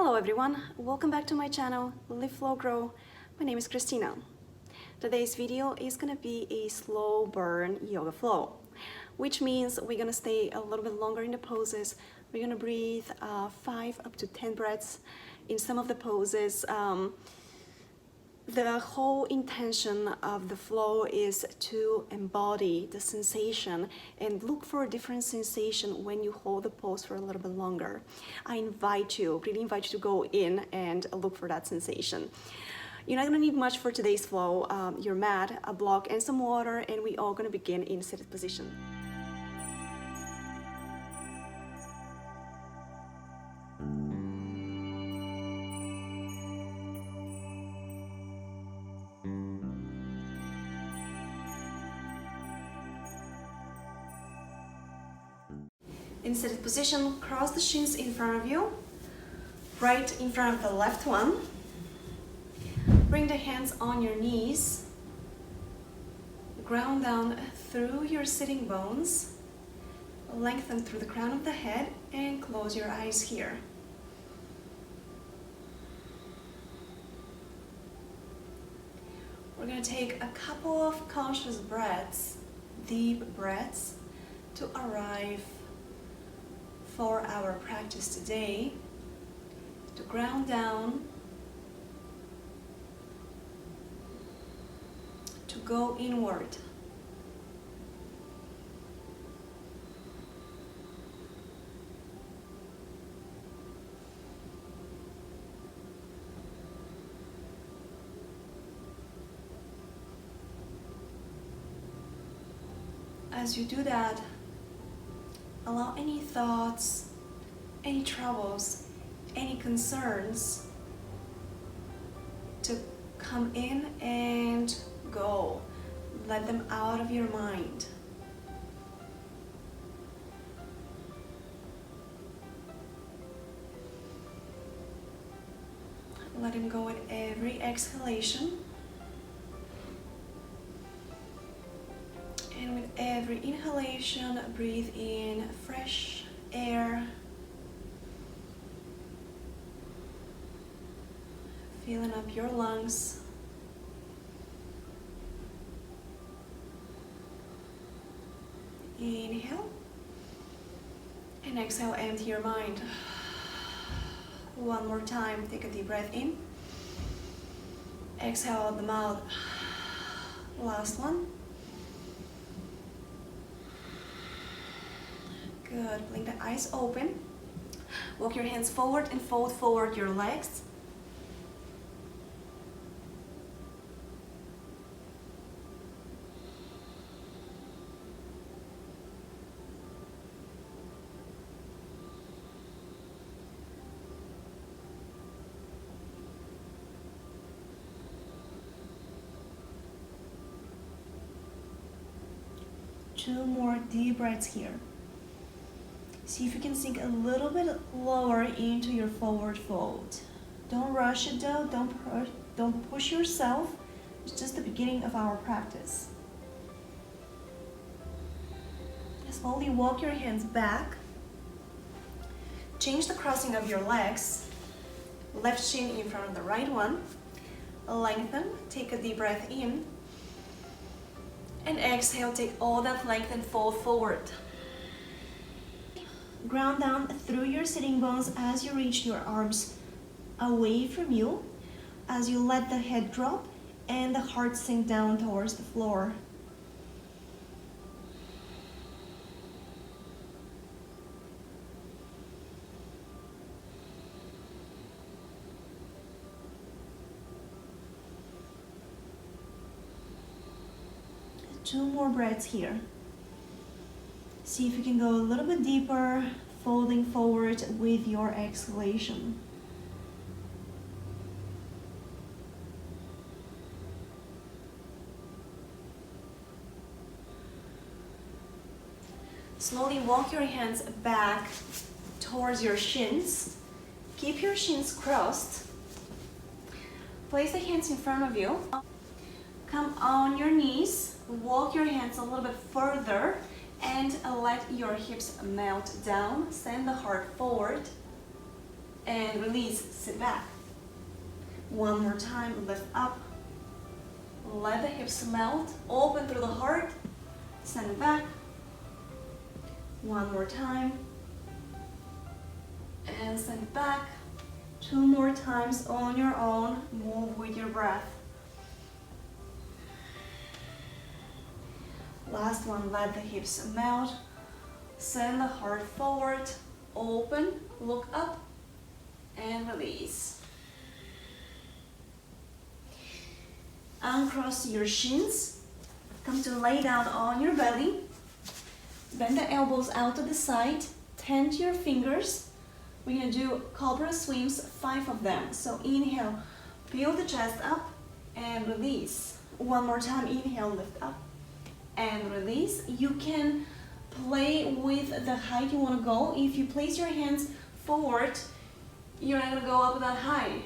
Hello everyone, welcome back to my channel, Live Flow Grow. My name is Christina. Today's video is gonna be a slow burn yoga flow, which means we're gonna stay a little bit longer in the poses. We're gonna breathe 5 up to 10 breaths in some of the poses. The whole intention of the flow is to embody the sensation and look for a different sensation when you hold the pose for a little bit longer. I really invite you to go in and look for that sensation. You're not gonna need much for today's flow. Your mat, a block, and some water, and we are gonna begin in seated position. In seated position, cross the shins in front of you, right in front of the left one. Bring the hands on your knees. Ground down through your sitting bones. Lengthen through the crown of the head and close your eyes here. We're going to take a couple of conscious breaths, deep breaths, to arrive for our practice today, to ground down, to go inward. As you do that, allow any thoughts, any troubles, any concerns to come in and go. Let them out of your mind. Let them go with every exhalation. And with every inhalation, breathe in fresh air. Filling up your lungs. Inhale. And exhale, empty your mind. One more time, take a deep breath in. Exhale out the mouth. Last one. Good, blink the eyes open. Walk your hands forward and fold forward your legs. Two more deep breaths here. See if you can sink a little bit lower into your forward fold. Don't rush it though, don't push yourself. It's just the beginning of our practice. Slowly walk your hands back. Change the crossing of your legs. Left shin in front of the right one. Lengthen, take a deep breath in. And exhale, take all that length and fold forward. Ground down through your sitting bones as you reach your arms away from you, as you let the head drop and the heart sink down towards the floor. Two more breaths here. See if you can go a little bit deeper, folding forward with your exhalation. Slowly walk your hands back towards your shins. Keep your shins crossed. Place the hands in front of you. Come on your knees. Walk your hands a little bit further and let your hips melt down. Send the heart forward. and release, sit back. One more time, lift up. Let the hips melt, open through the heart, send it back. One more time, and send it back. Two more times on your own, move with your breath. Last one, let the hips melt, send the heart forward, open, look up, and release. Uncross your shins, come to lay down on your belly, bend the elbows out to the side, tend your fingers. We're gonna do Cobra Swings, 5 of them. So inhale, peel the chest up and release. One more time, inhale, lift up and release. You can play with the height you wanna go. If you place your hands forward, you're not gonna go up that high.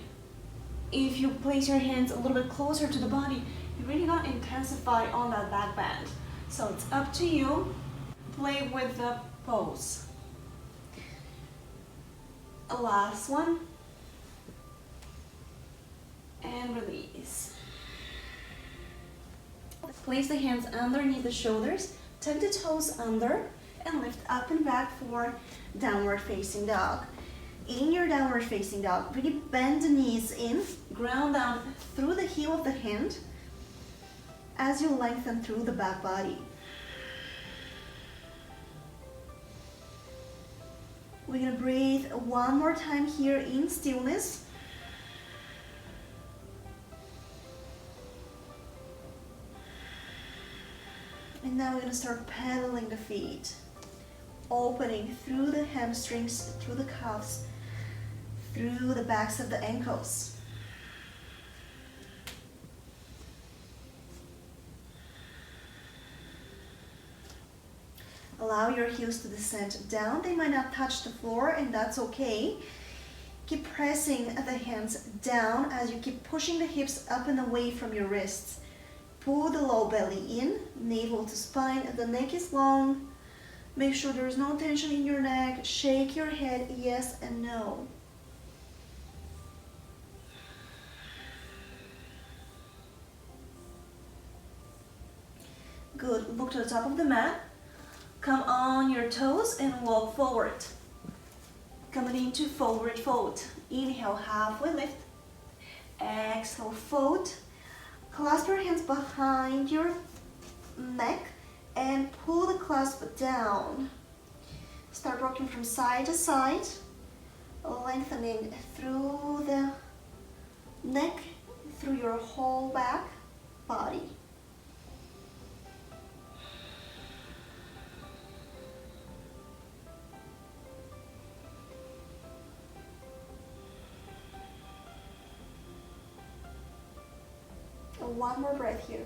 If you place your hands a little bit closer to the body, you're really gonna intensify on that back bend. So it's up to you. Play with the pose. A last one. And release. Place the hands underneath the shoulders, tuck the toes under, and lift up and back for downward facing dog. In your downward facing dog, really bend the knees in, ground down through the heel of the hand as you lengthen through the back body. We're gonna breathe one more time here in stillness. And now we're gonna start pedaling the feet, opening through the hamstrings, through the calves, through the backs of the ankles. Allow your heels to descend down. They might not touch the floor, and that's okay. Keep pressing the hands down as you keep pushing the hips up and away from your wrists. Pull the low belly in, navel to spine. The neck is long. Make sure there's no tension in your neck. Shake your head yes and no. Good. Look to the top of the mat. Come on your toes and walk forward. Coming into forward fold. Inhale, halfway lift. Exhale, fold. Clasp your hands behind your neck and pull the clasp down. Start rocking from side to side, lengthening through the neck, through your whole back body. One more breath here.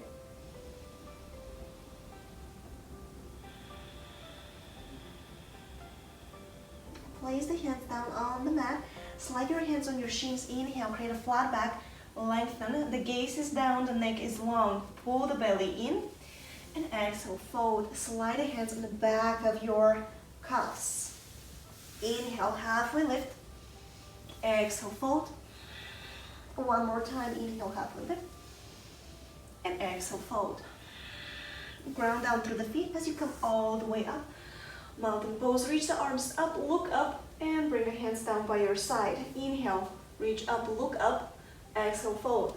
Place the hands down on the mat. Slide your hands on your shins. Inhale, create a flat back. Lengthen. The gaze is down, the neck is long. Pull the belly in. And exhale, fold. Slide the hands on the back of your calves. Inhale, halfway lift. Exhale, fold. One more time. Inhale, halfway lift. And exhale, fold. Ground down through the feet as you come all the way up. Mountain pose, reach the arms up, look up, and bring the hands down by your side. Inhale, reach up, look up, exhale, fold.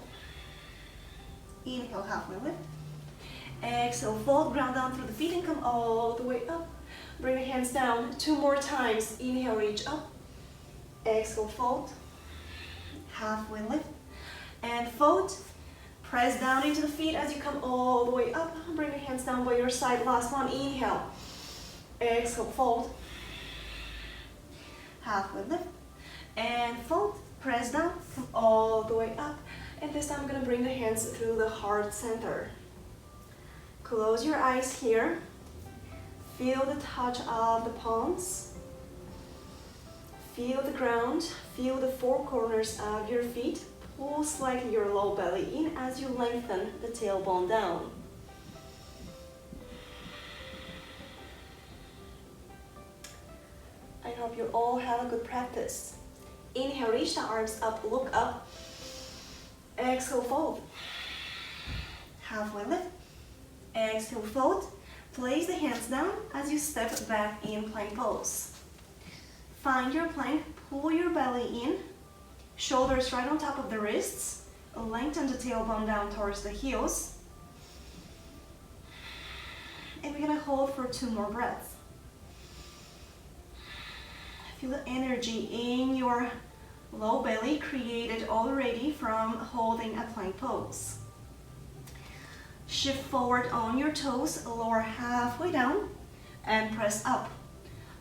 Inhale, halfway lift. Exhale, fold, ground down through the feet and come all the way up. Bring the hands down 2 more times. Inhale, reach up. Exhale, fold. Halfway lift. And fold. Press down into the feet as you come all the way up. Bring the hands down by your side. Last one, inhale. Exhale, fold. Halfway lift. And fold. Press down, come all the way up. And this time I'm gonna bring the hands through the heart center. Close your eyes here. Feel the touch of the palms. Feel the ground. Feel the 4 corners of your feet. Pull slightly your low belly in as you lengthen the tailbone down. I hope you all have a good practice. Inhale, reach the arms up, look up. Exhale, fold. Halfway lift. Exhale, fold. Place the hands down as you step back in plank pose. Find your plank, pull your belly in, shoulders right on top of the wrists, lengthen the tailbone down towards the heels. And we're gonna hold for 2 more breaths. Feel the energy in your low belly created already from holding a plank pose. Shift forward on your toes, lower halfway down, and press up.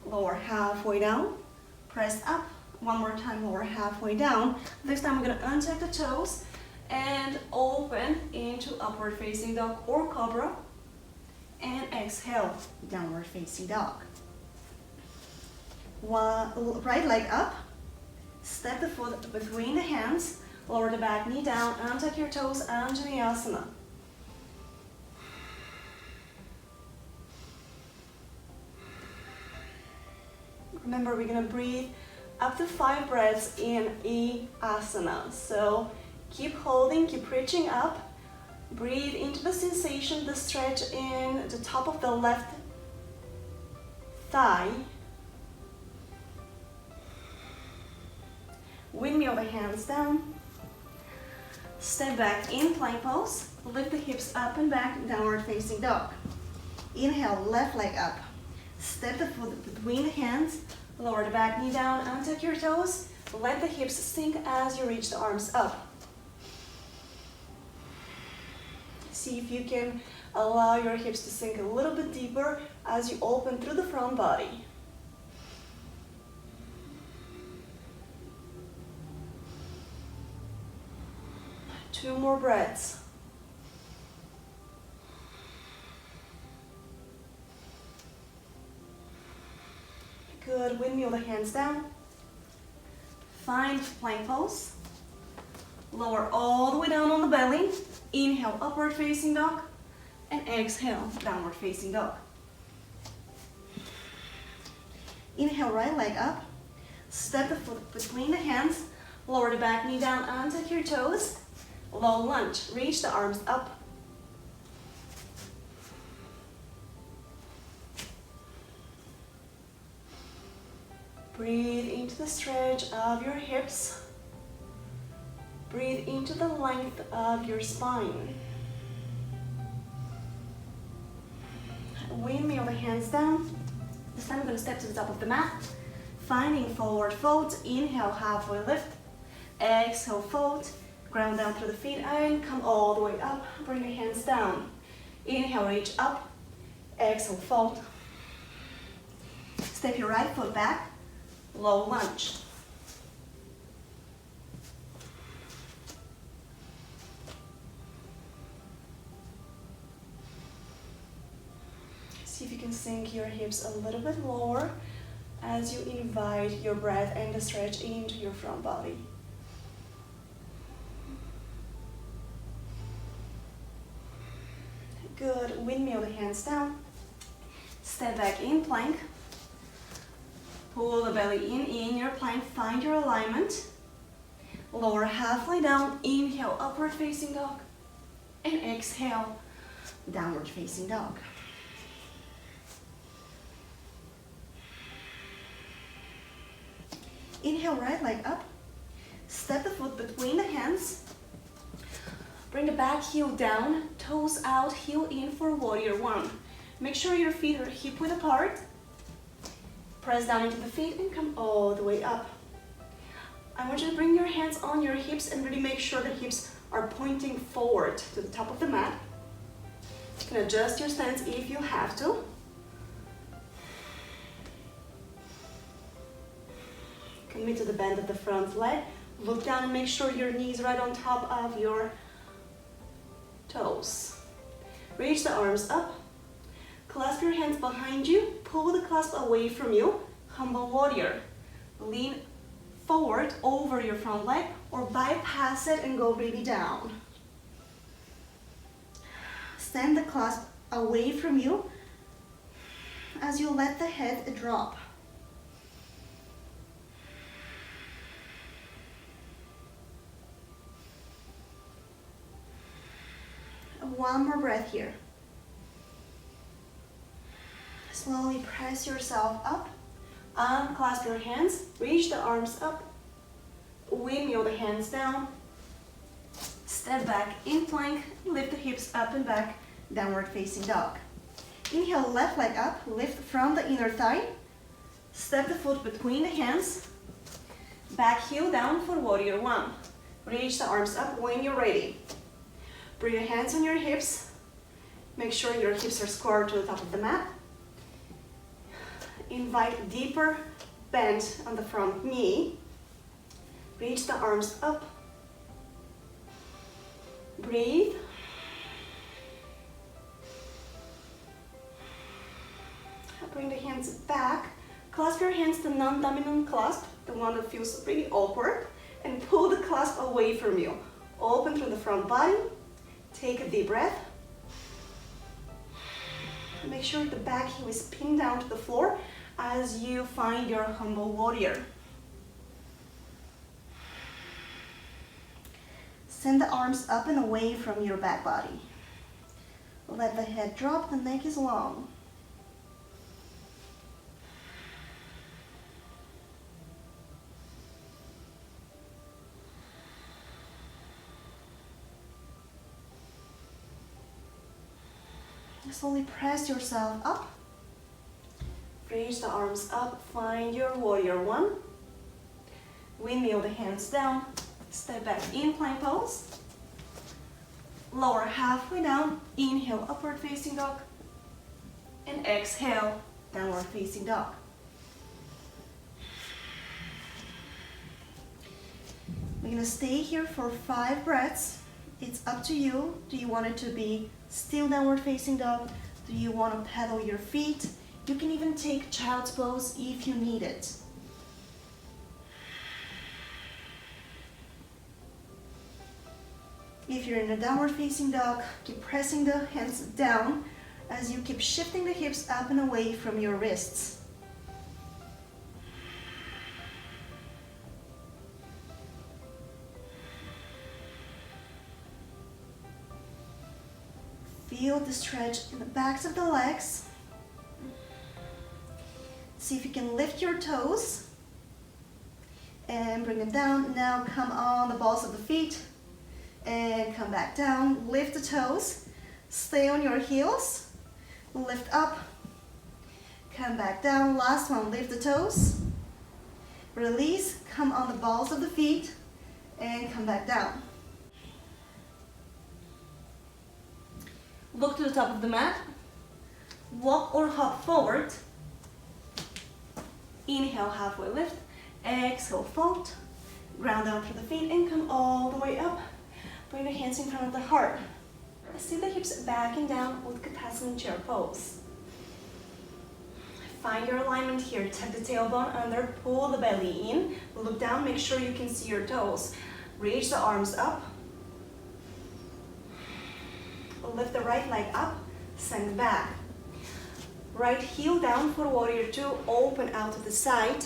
Lower halfway down, press up. One more time, lower halfway down. This time we're gonna untuck the toes and open into upward facing dog or cobra. And exhale, downward facing dog. Right leg up, step the foot between the hands, lower the back knee down, untuck your toes, Anjaneyasana. Remember, we're gonna breathe up to 5 breaths in each asana. So keep holding, keep reaching up. Breathe into the sensation, the stretch in the top of the left thigh. Windmill the hands down. Step back in plank pose. Lift the hips up and back, downward facing dog. Inhale, left leg up. Step the foot between the hands. Lower the back knee down, untuck your toes. Let the hips sink as you reach the arms up. See if you can allow your hips to sink a little bit deeper as you open through the front body. Two more breaths. Good, windmill the hands down. Find plank pose. Lower all the way down on the belly. Inhale, upward facing dog. And exhale, downward facing dog. Inhale, right leg up. Step the foot between the hands. Lower the back knee down, untuck your toes. Low lunge, reach the arms up. Breathe into the stretch of your hips. Breathe into the length of your spine. Windmill the hands down. This time I'm going to step to the top of the mat. Finding forward fold. Inhale, halfway lift. Exhale, fold. Ground down through the feet and come all the way up. Bring your hands down. Inhale, reach up. Exhale, fold. Step your right foot back. Low lunge. See if you can sink your hips a little bit lower as you invite your breath and the stretch into your front body. Good, windmill the hands down. Step back in plank. Pull the belly in your plank, find your alignment. Lower halfway down, inhale, upward facing dog. And exhale, downward facing dog. Inhale, right leg up. Step the foot between the hands. Bring the back heel down, toes out, heel in for warrior one. Make sure your feet are hip width apart. Press down into the feet and come all the way up. I want you to bring your hands on your hips and really make sure the hips are pointing forward to the top of the mat. You can adjust your stance if you have to. Commit to the bend of the front leg. Look down and make sure your knees right on top of your toes. Reach the arms up. Clasp your hands behind you. Pull the clasp away from you. Humble warrior. Lean forward over your front leg or bypass it and go baby down. Send the clasp away from you as you let the head drop. one more breath here. Slowly press yourself up. Unclasp your hands. Reach the arms up. Windmill the hands down. Step back in plank. Lift the hips up and back. Downward facing dog. Inhale, left leg up. Lift from the inner thigh. Step the foot between the hands. Back heel down for warrior one. Reach the arms up when you're ready. Bring your hands on your hips. Make sure your hips are square to the top of the mat. Invite deeper bend on the front knee. Reach the arms up. Breathe. Bring the hands back. Clasp your hands to non-dominant clasp, the one that feels really awkward, and pull the clasp away from you. Open through the front body. Take a deep breath. Make sure the back heel is pinned down to the floor as you find your humble warrior. Send the arms up and away from your back body. Let the head drop, the neck is long. Slowly press yourself up. Reach the arms up. Find your warrior one. Windmill the hands down. Step back in plank pose. Lower halfway down. Inhale, upward facing dog. And exhale, downward facing dog. We're gonna stay here for 5 breaths. It's up to you. Do you want it to be still downward facing dog? Do you want to pedal your feet? You can even take child's pose if you need it. If you're in a downward facing dog, keep pressing the hands down as you keep shifting the hips up and away from your wrists. Feel the stretch in the backs of the legs. See if you can lift your toes and bring them down. Now come on the balls of the feet and come back down. Lift the toes. Stay on your heels. Lift up. Come back down. Last one. Lift the toes. Release. Come on the balls of the feet and come back down. Look to the top of the mat. Walk or hop forward. Inhale, halfway lift. Exhale, fold. Ground down through the feet and come all the way up. Bring the hands in front of the heart. See the hips back and down with Utkatasana chair pose. Find your alignment here. Tuck the tailbone under, pull the belly in. Look down, make sure you can see your toes. Reach the arms up. Lift the right leg up, send back. Right heel down for warrior two, open out to the side.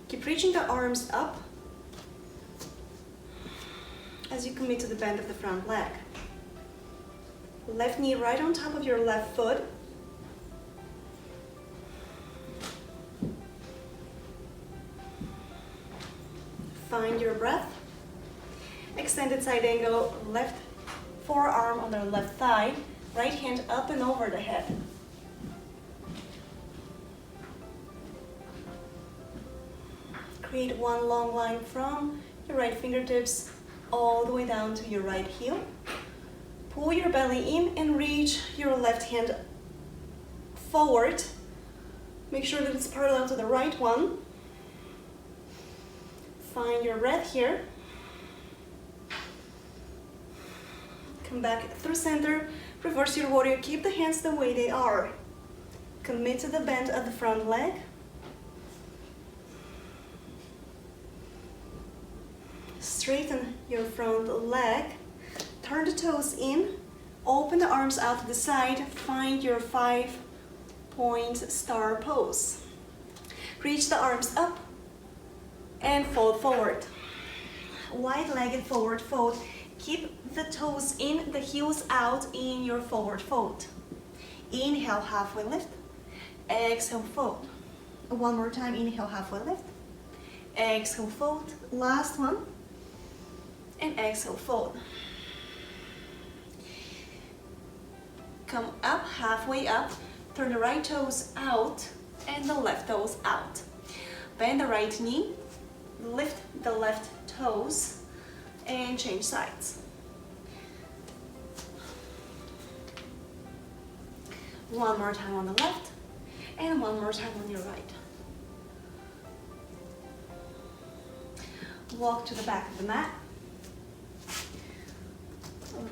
Keep reaching the arms up as you commit to the bend of the front leg. Left knee right on top of your left foot. Find your breath. Extended side angle, left forearm on the left thigh, right hand up and over the head. Create one long line from your right fingertips all the way down to your right heel. Pull your belly in and reach your left hand forward. Make sure that it's parallel to the right one. Find your breath here. Come back through center, reverse your warrior, keep the hands the way they are. Commit to the bend of the front leg. Straighten your front leg, turn the toes in, open the arms out to the side, find your 5-point star pose. Reach the arms up and fold forward. Wide-legged forward fold. Keep the toes in, the heels out in your forward fold. Inhale, halfway lift. Exhale, fold. One more time, inhale, halfway lift. Exhale, fold. Last one. And exhale, fold. Come up, halfway up. Turn the right toes out and the left toes out. Bend the right knee. Lift the left toes and change sides. One more time on the left and one more time on your right. Walk to the back of the mat.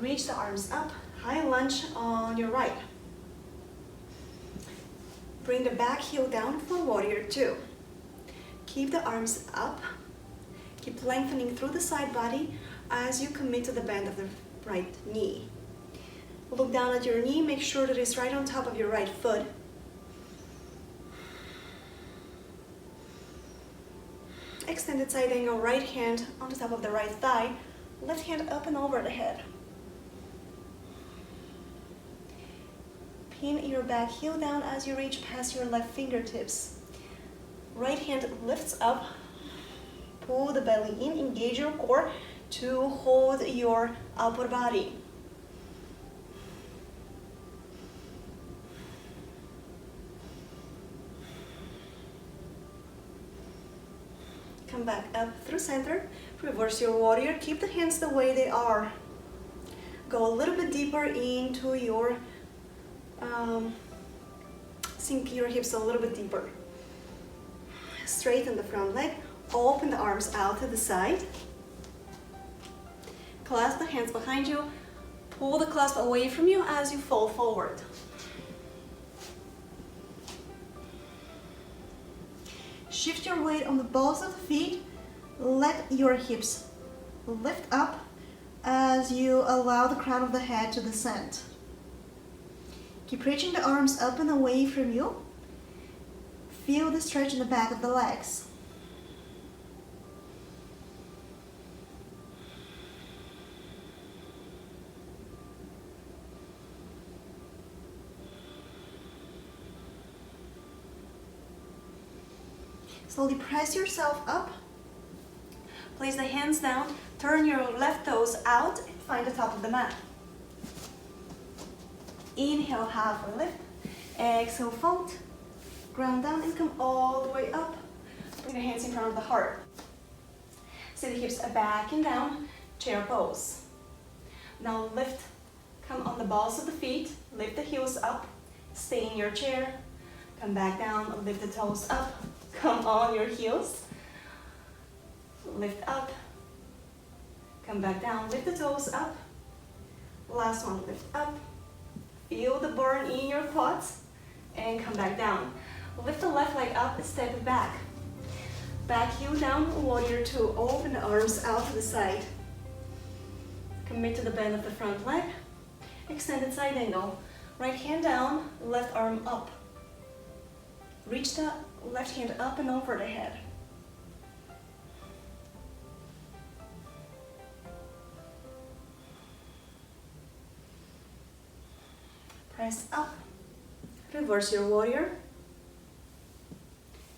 Reach the arms up, high lunge on your right. Bring the back heel down for warrior two. Keep the arms up. Keep lengthening through the side body as you commit to the bend of the right knee. Look down at your knee, make sure that it's right on top of your right foot. Extended side angle, right hand on the top of the right thigh, left hand up and over the head. Pin your back heel down as you reach past your left fingertips. Right hand lifts up, pull the belly in, engage your core to hold your upper body. Come back up through center, reverse your warrior, keep the hands the way they are. Go a little bit deeper into your, sink your hips a little bit deeper. Straighten the front leg, open the arms out to the side. Clasp the hands behind you, pull the clasp away from you as you fall forward. Shift your weight on the balls of the feet. Let your hips lift up as you allow the crown of the head to descend. Keep reaching the arms up and away from you. Feel the stretch in the back of the legs. Slowly press yourself up. Place the hands down. Turn your left toes out and find the top of the mat. Inhale, halfway lift. Exhale, fold. Ground down and come all the way up. Bring the hands in front of the heart. Sit the hips back and down. Chair pose. Now lift. Come on the balls of the feet. Lift the heels up. Stay in your chair. Come back down. Lift the toes up. Come on your heels. Lift up. Come back down. Lift the toes up. Last one. Lift up. Feel the burn in your quads. And come back down. Lift the left leg up and step it back. Back heel down, warrior two. Open the arms out to the side. Commit to the bend of the front leg. Extended side angle. Right hand down, left arm up. Reach the left hand up and over the head. Press up. Reverse your warrior.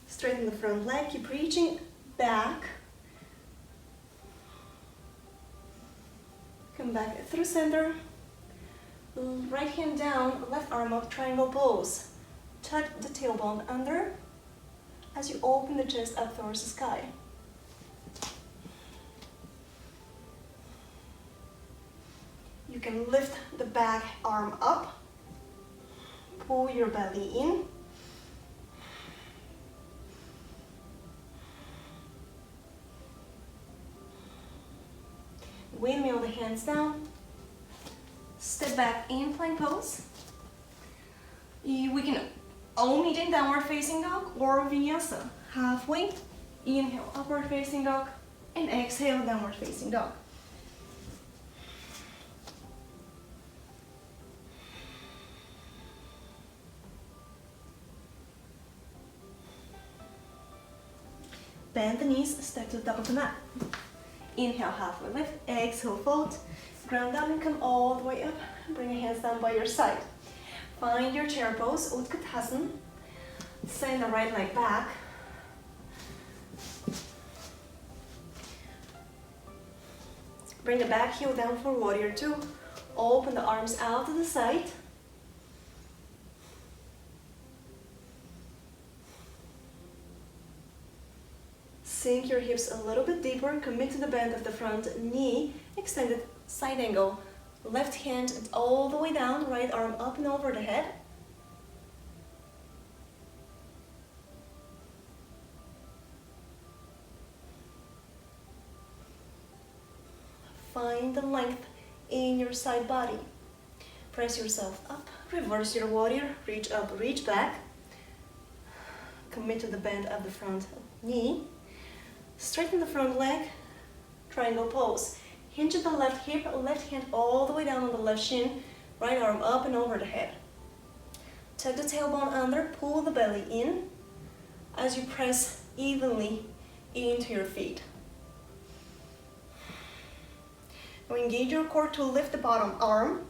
Straighten the front leg. Keep reaching back. Come back through center. Right hand down, left arm up, triangle pose. Tuck the tailbone under as you open the chest up towards the sky. You can lift the back arm up. Pull your belly in. Windmill the hands down. Step back in plank pose. We can all meet in downward facing dog or vinyasa. Halfway, inhale, upward facing dog, and exhale, downward facing dog. Bend the knees, step to the top of the mat. Inhale, halfway lift. Exhale, fold. Ground down and come all the way up. Bring your hands down by your side. Find your chair pose, Utkatasana. Send the right leg back. Bring the back heel down for warrior two. Open the arms out to the side. Sink your hips a little bit deeper. Commit to the bend of the front knee. Extended side angle. Left hand all the way down. Right arm up and over the head. Find the length in your side body. Press yourself up. Reverse your warrior. Reach up, reach back. Commit to the bend of the front knee. Straighten the front leg. Triangle pose. Hinge at the left hip. Left hand all the way down on the left shin. Right arm up and over the head. Tuck the tailbone under. Pull the belly in as you press evenly into your feet. Now engage your core to lift the bottom arm.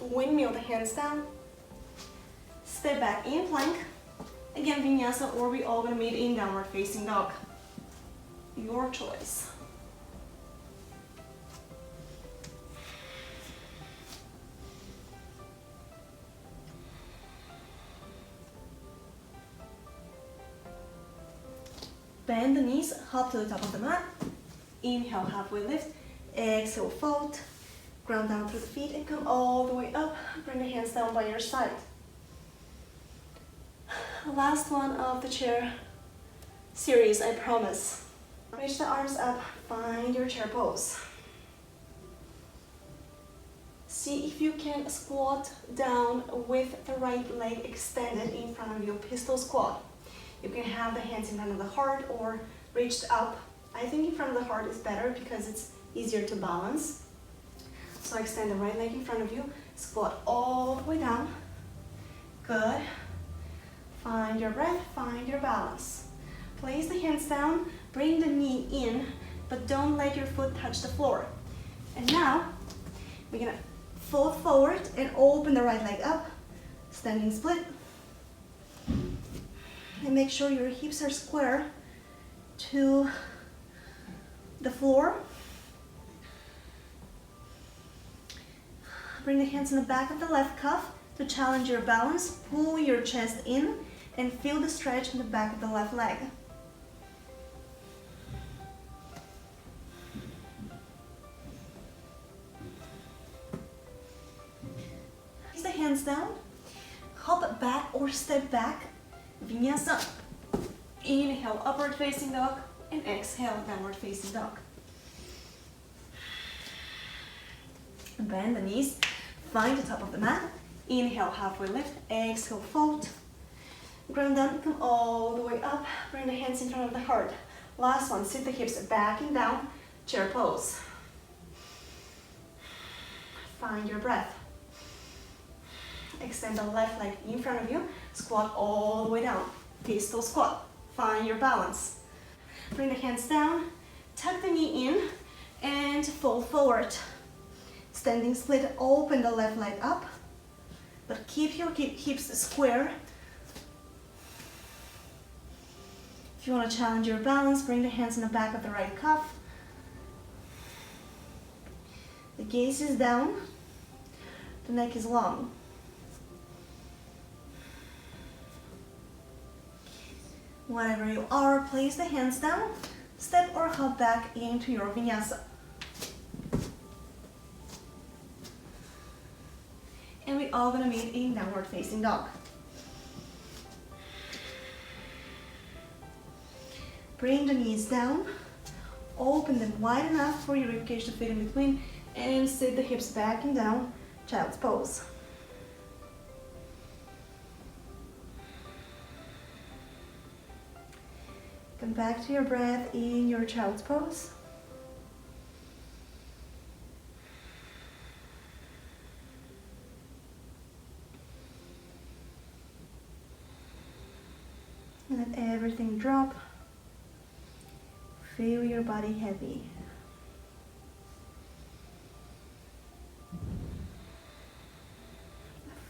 Windmill the hands down. Step back in plank. Again, vinyasa, or we all gonna meet in downward facing dog. Your choice. Bend the knees, hop to the top of the mat. Inhale, halfway lift. Exhale, fold. Ground down through the feet and come all the way up. Bring the hands down by your side. Last one of the chair series, I promise. Reach the arms up, find your chair pose. See if you can squat down with the right leg extended in front of you, pistol squat. You can have the hands in front of the heart or reached up. I think in front of the heart is better because it's easier to balance. So extend the right leg in front of you, squat all the way down. Good. Find your breath, find your balance. Place the hands down, bring the knee in, but don't let your foot touch the floor. And now, we're gonna fold forward and open the right leg up, standing split. And make sure your hips are square to the floor. Bring the hands in the back of the left cuff to challenge your balance. Pull your chest in and feel the stretch in the back of the left leg. Place the hands down, hop back or step back. Vinyasa. Inhale, upward facing dog, and exhale, downward facing dog. Bend the knees, find the top of the mat. Inhale, halfway lift, exhale, fold. Ground down, come all the way up. Bring the hands in front of the heart. Last one, sit the hips back and down, chair pose. Find your breath. Extend the left leg in front of you. Squat all the way down. Pistol squat. Find your balance. Bring the hands down. Tuck the knee in and fold forward. Standing split. Open the left leg up. But keep your hips square. If you want to challenge your balance, bring the hands in the back of the right cuff. The gaze is down. The neck is long. Wherever you are, place the hands down, step or hop back into your vinyasa. And we're all gonna meet in downward facing dog. Bring the knees down, open them wide enough for your ribcage to fit in between, and sit the hips back and down, child's pose. Come back to your breath in your child's pose. Let everything drop. Feel your body heavy.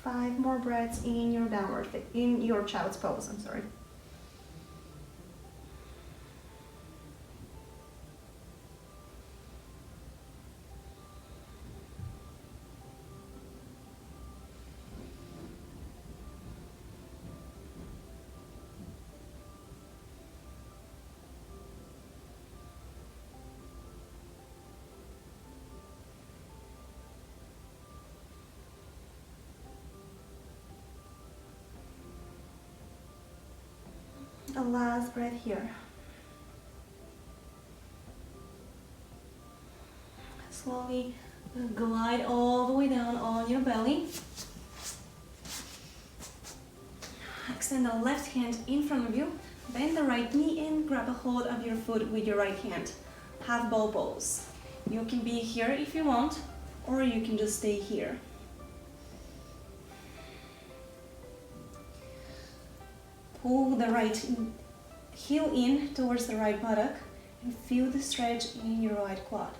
Five more breaths in your child's pose. I'm sorry. A last breath here. Slowly glide all the way down on your belly. Extend the left hand in front of you. Bend the right knee and grab a hold of your foot with your right hand. Half ball pose. You can be here if you want, or you can just stay here. Pull the right heel in towards the right buttock and feel the stretch in your right quad.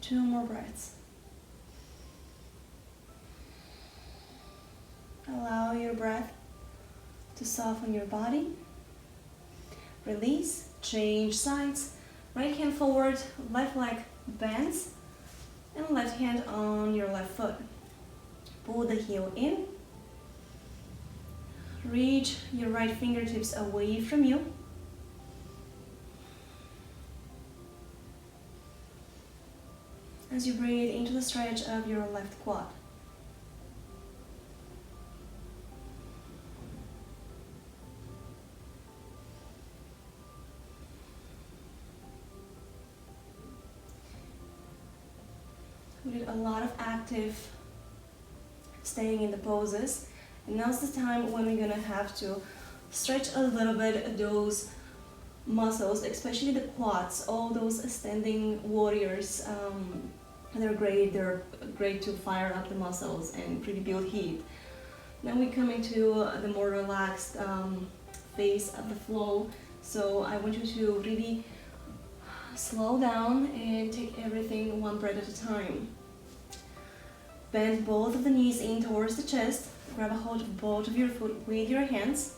Two more breaths. Allow your breath to soften your body. Release, change sides. Right hand forward, left leg bends, and left hand on your left foot. Pull the heel in. Reach your right fingertips away from you. As you breathe into the stretch of your left quad. We did a lot of active staying in the poses, and now's the time when we're gonna have to stretch a little bit those muscles, especially the quads. All those standing warriors, they're great to fire up the muscles and really build heat. Now we come into the more relaxed phase of the flow, so I want you to really slow down and take everything one breath at a time. Bend both of the knees in towards the chest. Grab a hold of both of your foot with your hands.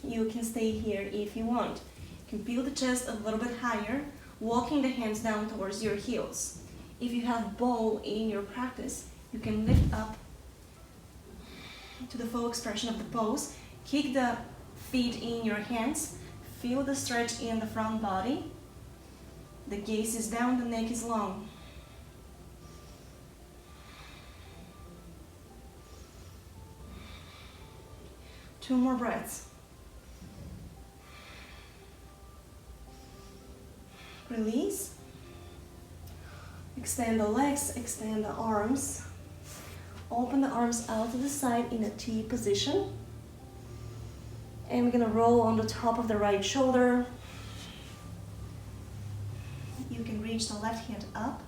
You can stay here if you want. You can feel the chest a little bit higher, walking the hands down towards your heels. If you have bow in your practice, you can lift up to the full expression of the pose. Kick the feet in your hands. Feel the stretch in the front body. The gaze is down, the neck is long. Two more breaths. Release. Extend the legs, extend the arms. Open the arms out to the side in a T position. And we're gonna roll on the top of the right shoulder. You can reach the left hand up.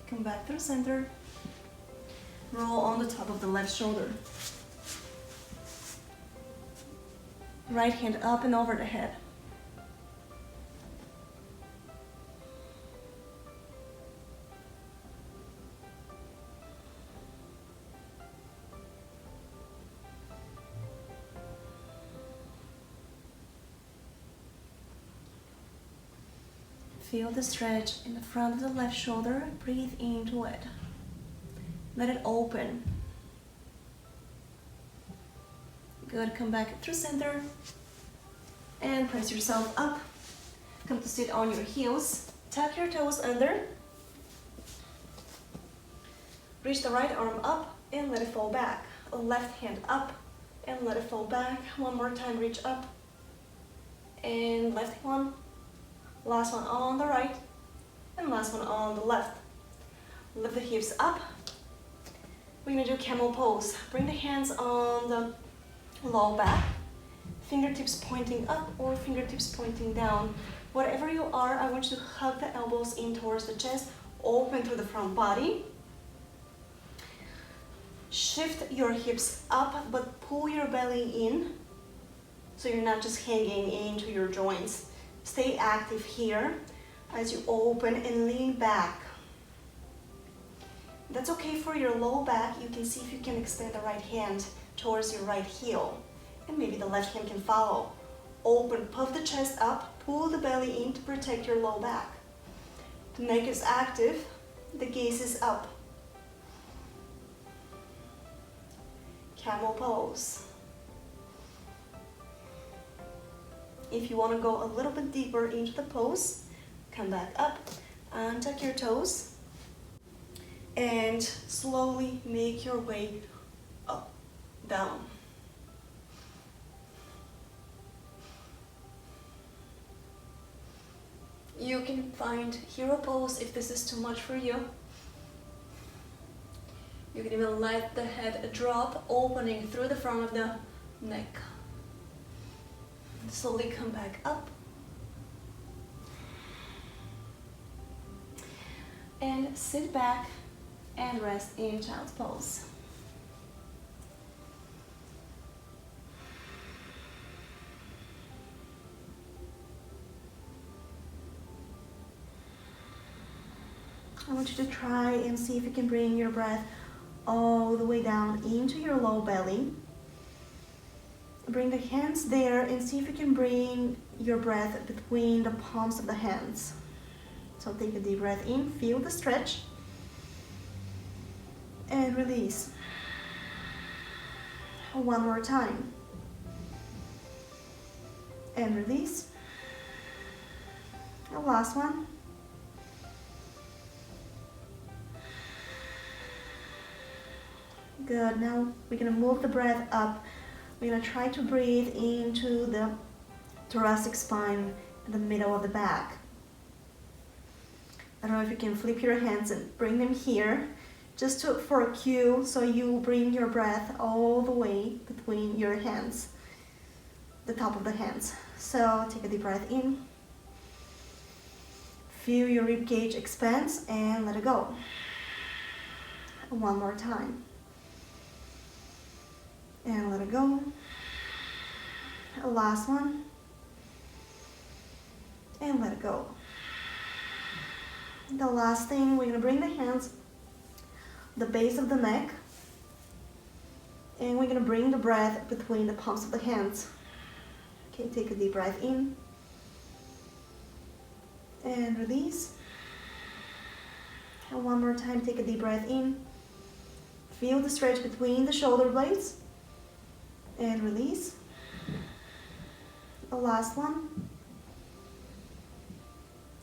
Come back through center. Roll on the top of the left shoulder. Right hand up and over the head. Feel the stretch in the front of the left shoulder. Breathe into it. Let it open. Good, come back through center. And press yourself up. Come to sit on your heels. Tuck your toes under. Reach the right arm up and let it fall back. Left hand up and let it fall back. One more time, reach up. And left one. Last one on the right. And last one on the left. Lift the hips up. We're gonna do camel pose. Bring the hands on the low back. Fingertips pointing up or fingertips pointing down. Whatever you are, I want you to hug the elbows in towards the chest. Open through the front body. Shift your hips up, but pull your belly in. So you're not just hanging into your joints. Stay active here as you open and lean back. That's okay for your low back. You can see if you can extend the right hand towards your right heel. And maybe the left hand can follow. Open, puff the chest up, pull the belly in to protect your low back. The neck is active, the gaze is up. Camel pose. If you want to go a little bit deeper into the pose, come back up, untuck your toes, and slowly make your way up, down. You can find hero pose if this is too much for you. You can even let the head drop, opening through the front of the neck. Slowly come back up. And sit back and rest in child's pose. I want you to try and see if you can bring your breath all the way down into your low belly. Bring the hands there and see if you can bring your breath between the palms of the hands. So take a deep breath in, feel the stretch, and release. One more time. And release. The last one. Good, now we're gonna move the breath up. We're gonna try to breathe into the thoracic spine in the middle of the back. I don't know if you can flip your hands and bring them here, just for a cue, so you bring your breath all the way between your hands, the top of the hands. So take a deep breath in. Feel your rib cage expands and let it go. One more time. And let it go. Last one. And let it go. The last thing, we're gonna bring the hands, the base of the neck, and we're gonna bring the breath between the palms of the hands. Okay, take a deep breath in. And release. And one more time, take a deep breath in. Feel the stretch between the shoulder blades. And release. The last one.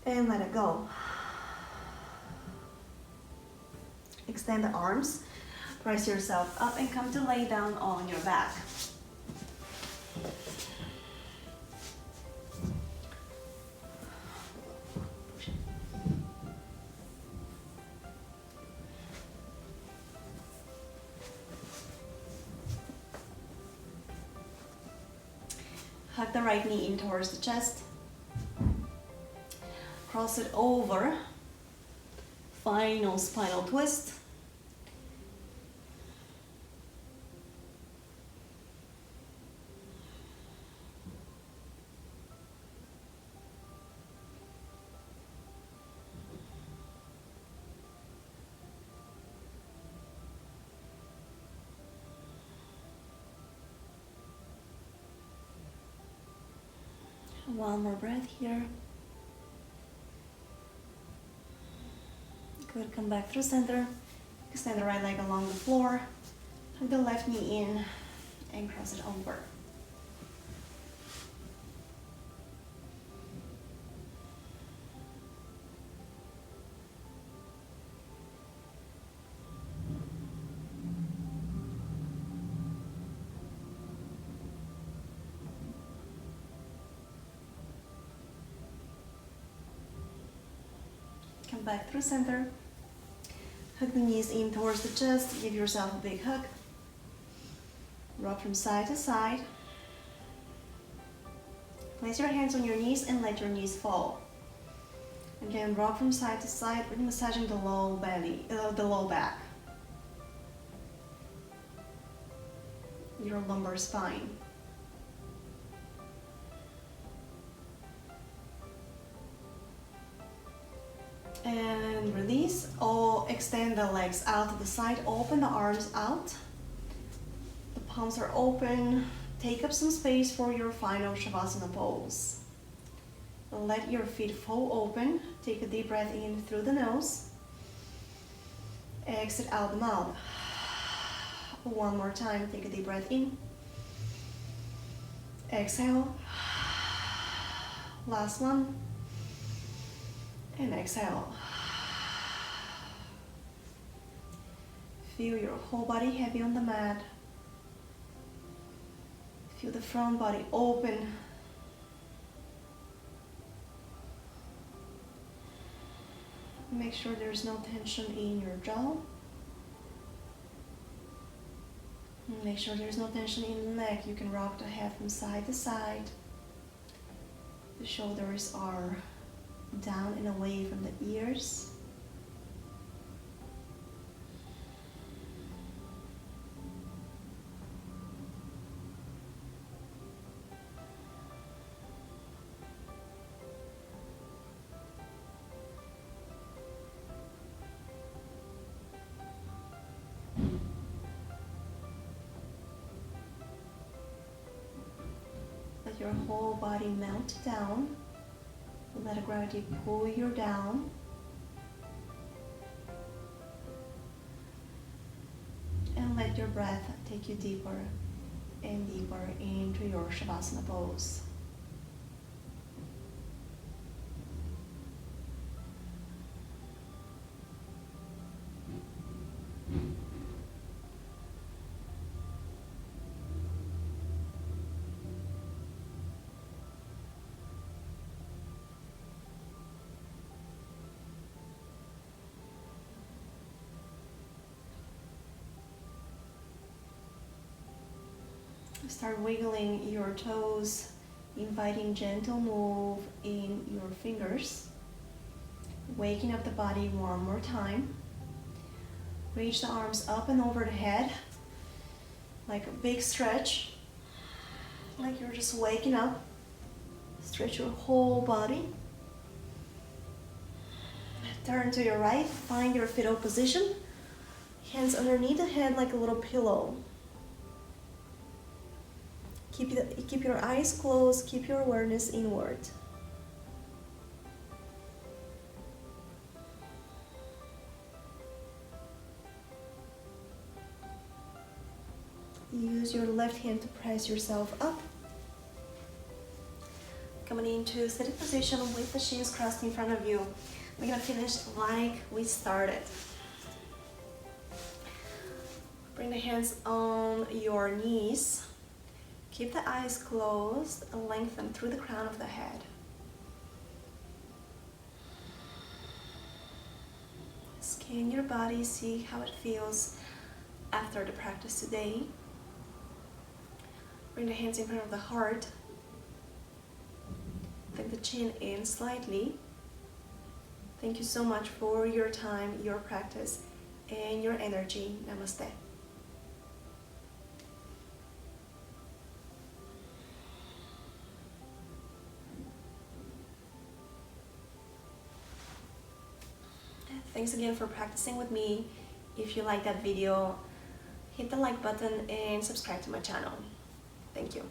And let it go. Extend the arms. Press yourself up and come to lay down on your back. Hug the right knee in towards the chest. Cross it over. Final spinal twist. One more breath here. Good, come back through center. Extend the right leg along the floor. Hug the left knee in and cross it over. back through center. Hug the knees in towards the chest. Give yourself a big hug. Rock from side to side. Place your hands on your knees and let your knees fall. Again, rock from side to side, really massaging the low belly, the low back. Your lumbar spine. And release. Or extend the legs out to the side. Open the arms out. The palms are open. Take up some space for your final Shavasana pose. Let your feet fall open. Take a deep breath in through the nose. Exit out the mouth. One more time. Take a deep breath in. Exhale. Last one. And exhale. Feel your whole body heavy on the mat. Feel the front body open. Make sure there's no tension in your jaw. Make sure there's no tension in the neck. You can rock the head from side to side. The shoulders are down and away from the ears. Let your whole body melt down. Let gravity pull you down. And let your breath take you deeper and deeper into your Shavasana pose. Start wiggling your toes, inviting gentle move in your fingers. Waking up the body one more time. Reach the arms up and over the head, like a big stretch, like you're just waking up. Stretch your whole body. Turn to your right, find your fetal position. Hands underneath the head like a little pillow. Keep your eyes closed, keep your awareness inward. Use your left hand to press yourself up. Coming into seated position with the shins crossed in front of you. We're gonna finish like we started. Bring the hands on your knees. Keep the eyes closed and lengthen through the crown of the head. Scan your body, see how it feels after the practice today. Bring the hands in front of the heart. Tuck the chin in slightly. Thank you so much for your time, your practice, and your energy. Namaste. Thanks again for practicing with me. If you like that video, hit the like button and subscribe to my channel. Thank you.